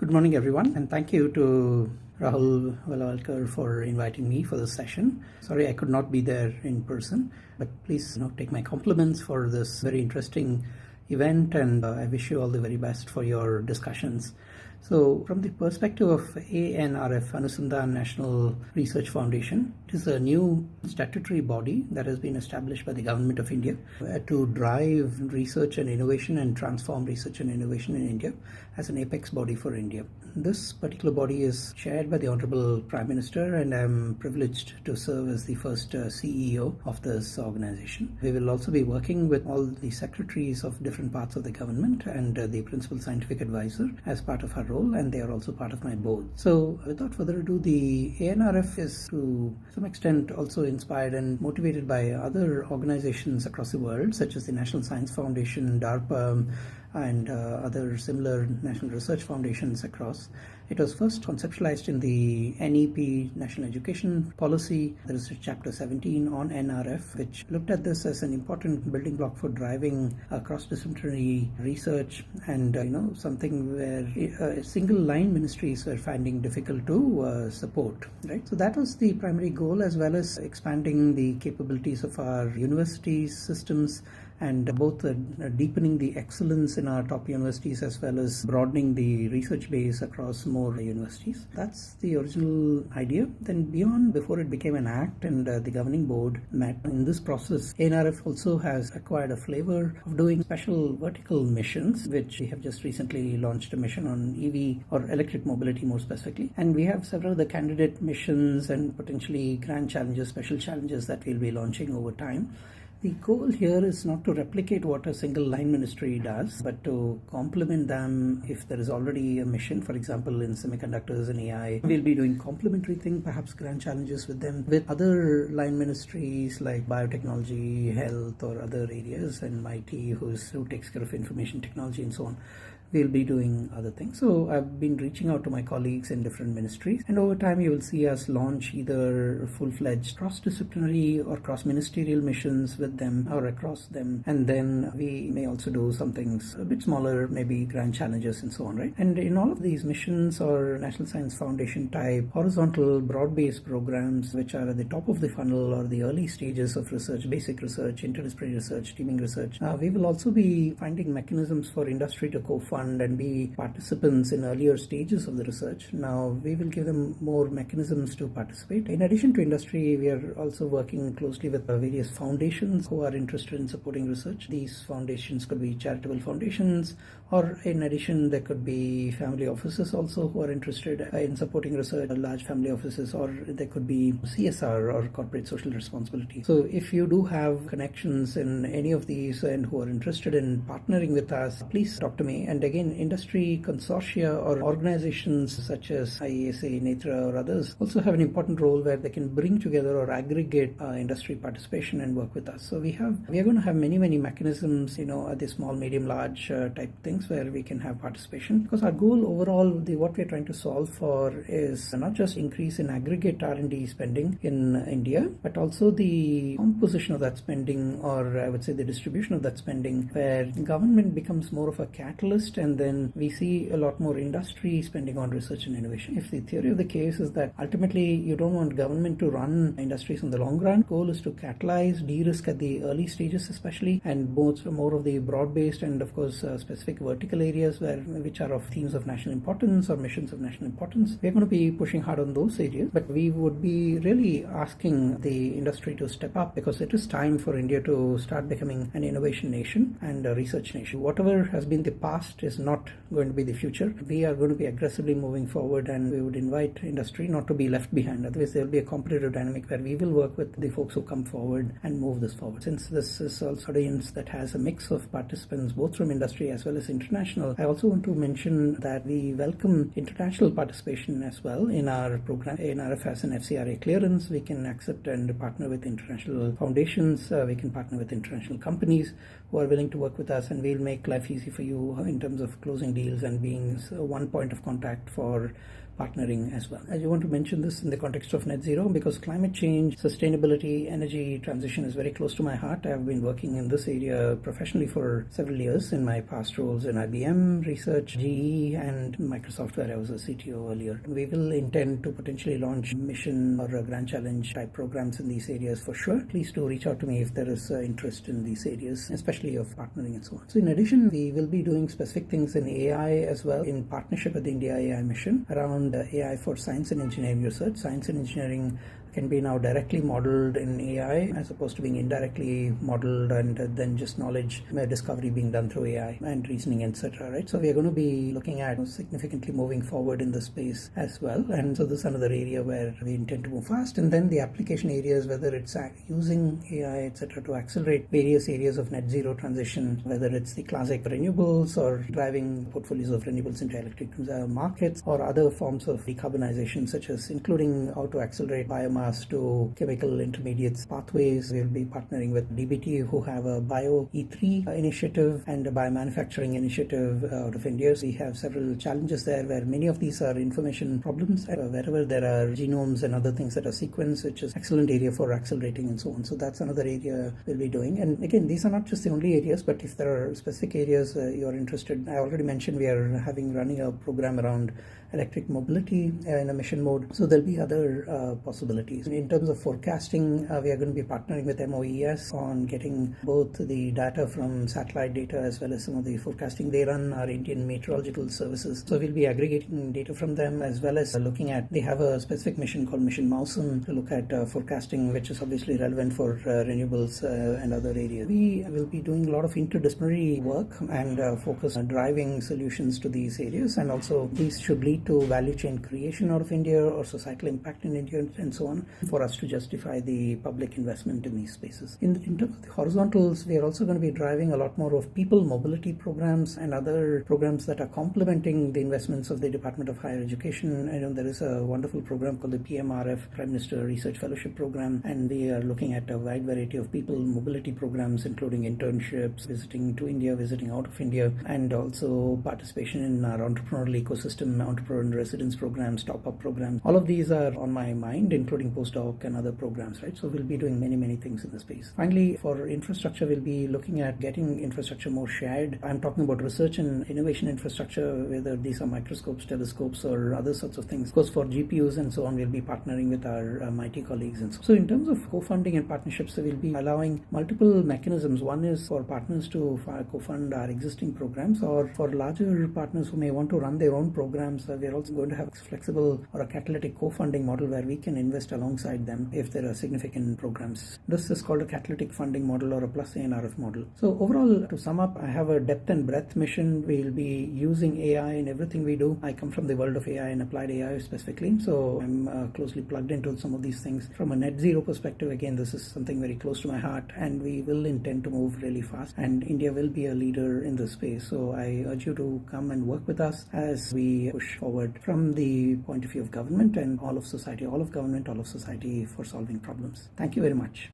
Good morning, everyone, and thank you to Rahul Valavalkar for inviting me for this session. Sorry I could not be there in person, but please take my compliments for this very interesting event, and I wish you all the very best for your discussions. So, from the perspective of ANRF, Anusandhan National Research Foundation, it is a new statutory body that has been established by the Government of India to drive research and innovation and transform research and innovation in India as an apex body for India. This particular body is chaired by the Honorable Prime Minister, and I am privileged to serve as the first CEO of this organization. We will also be working with all the secretaries of different parts of the government and the principal scientific advisor as part of our role, and they are also part of my board. So without further ado, the ANRF is to some extent also inspired and motivated by other organizations across the world, such as the National Science Foundation, DARPA, and other similar national research foundations across. It was first conceptualized in the NEP, National Education Policy. There is a Chapter 17 on NRF, which looked at this as an important building block for driving cross-disciplinary research and something where single line ministries were finding difficult to support. Right. So that was the primary goal, as well as expanding the capabilities of our universities, systems, and both deepening the excellence in our top universities as well as broadening the research base across more universities. That's the original idea. Then beyond, before it became an act and the governing board met, in this process, ANRF also has acquired a flavor of doing special vertical missions, which we have just recently launched a mission on EV or electric mobility more specifically. And we have several other candidate missions and potentially grand challenges, special challenges that we'll be launching over time. The goal here is not to replicate what a single line ministry does, but to complement them if there is already a mission. For example, in semiconductors and AI, we'll be doing complementary things, perhaps grand challenges with them, with other line ministries like biotechnology, health, or other areas, and MIT, who takes care of information technology and so on. We'll be doing other things. So I've been reaching out to my colleagues in different ministries, and over time you will see us launch either full-fledged cross-disciplinary or cross-ministerial missions with them or across them, and then we may also do some things a bit smaller, maybe grand challenges and so on, right? And in all of these missions or National Science Foundation type horizontal broad-based programs, which are at the top of the funnel or the early stages of research, basic research, interdisciplinary research, teaming research, we will also be finding mechanisms for industry to co-fund and be participants in earlier stages of the research. Now we will give them more mechanisms to participate. In addition to industry, we are also working closely with various foundations who are interested in supporting research. These foundations could be charitable foundations, or in addition there could be family offices also who are interested in supporting research, large family offices, or there could be CSR or corporate social responsibility. So if you do have connections in any of these and who are interested in partnering with us, please talk to me. And again, industry consortia or organizations such as IESA, NETRA, or others also have an important role where they can bring together or aggregate industry participation and work with us. So we are going to have many mechanisms, at the small, medium, large type things where we can have participation, because our goal overall, what we're trying to solve for is not just increase in aggregate R&D spending in India, but also the composition of that spending, or I would say the distribution of that spending, where government becomes more of a catalyst, and then we see a lot more industry spending on research and innovation. If the theory of the case is that ultimately you don't want government to run industries in the long run, goal is to catalyze, de-risk at the early stages especially, and more of the broad-based and of course specific vertical areas which are of themes of national importance or missions of national importance. We're going to be pushing hard on those areas, but we would be really asking the industry to step up, because it is time for India to start becoming an innovation nation and a research nation. Whatever has been the past is not going to be the future. We are going to be aggressively moving forward, and we would invite industry not to be left behind. Otherwise, there will be a competitive dynamic where we will work with the folks who come forward and move this forward. Since this is also an audience that has a mix of participants both from industry as well as international, I also want to mention that we welcome international participation as well in our program. ANRF has an FCRA clearance. We can accept and partner with international foundations. We can partner with international companies who are willing to work with us, and we'll make life easy for you in terms terms of closing deals and being one point of contact for partnering as well. I want to mention this in the context of net zero because climate change, sustainability, energy transition is very close to my heart. I have been working in this area professionally for several years in my past roles in IBM Research, GE, and Microsoft, where I was a CTO earlier. We will intend to potentially launch mission or Grand Challenge type programs in these areas for sure. Please do reach out to me if there is interest in these areas, especially of partnering and so on. So in addition, we will be doing specific things in AI as well in partnership with the India AI mission around AI for science and engineering research. Science and engineering can be now directly modeled in AI as opposed to being indirectly modeled and then just knowledge discovery being done through AI and reasoning, etc. Right? So we are going to be looking at significantly moving forward in this space as well. And so this is another area where we intend to move fast. And then the application areas, whether it's using AI, etc., to accelerate various areas of net zero transition, whether it's the classic renewables or driving portfolios of renewables into electric markets or other forms of decarbonization, such as including how to accelerate biomass to chemical intermediates pathways. We'll be partnering with DBT, who have a Bio E3 initiative and a biomanufacturing initiative out of India. So we have several challenges there where many of these are information problems. Wherever there are genomes and other things that are sequenced, which is excellent area for accelerating and so on. So that's another area we'll be doing. And again, these are not just the only areas, but if there are specific areas you're interested, I already mentioned we are running a program around electric mobility in a mission mode. So there'll be other possibilities. In terms of forecasting, we are going to be partnering with MOES on getting both the data from satellite data as well as some of the forecasting. They run our Indian meteorological services. So we'll be aggregating data from them as well as looking at, they have a specific mission called Mission Mausam to look at forecasting, which is obviously relevant for renewables and other areas. We will be doing a lot of interdisciplinary work and focus on driving solutions to these areas, and also these should lead to value chain creation out of India or societal impact in India and so on for us to justify the public investment in these spaces. In terms of the horizontals, we are also going to be driving a lot more of people mobility programs and other programs that are complementing the investments of the Department of Higher Education. I know there is a wonderful program called the PMRF, Prime Minister Research Fellowship Program, and we are looking at a wide variety of people mobility programs, including internships, visiting to India, visiting out of India, and also participation in our entrepreneurial ecosystem, entrepreneur residence programs, top-up programs. All of these are on my mind, including postdoc and other programs, right? So we'll be doing many things in the space. Finally, for infrastructure, we'll be looking at getting infrastructure more shared. I'm talking about research and innovation infrastructure, whether these are microscopes, telescopes, or other sorts of things. Of course, for GPUs and so on, we'll be partnering with our MIT colleagues. And so in terms of co-funding and partnerships, we'll be allowing multiple mechanisms. One is for partners to co-fund our existing programs, or for larger partners who may want to run their own programs, we're also going to have a flexible or a catalytic co-funding model where we can invest alongside them if there are significant programs. This is called a catalytic funding model or a plus ANRF model. So overall, to sum up, I have a depth and breadth mission. We'll be using AI in everything we do. I come from the world of AI and applied AI specifically, so I'm closely plugged into some of these things. From a net zero perspective, again, this is something very close to my heart, and we will intend to move really fast, and India will be a leader in this space. So I urge you to come and work with us as we push forward from the point of view of government and all of society for solving problems. Thank you very much.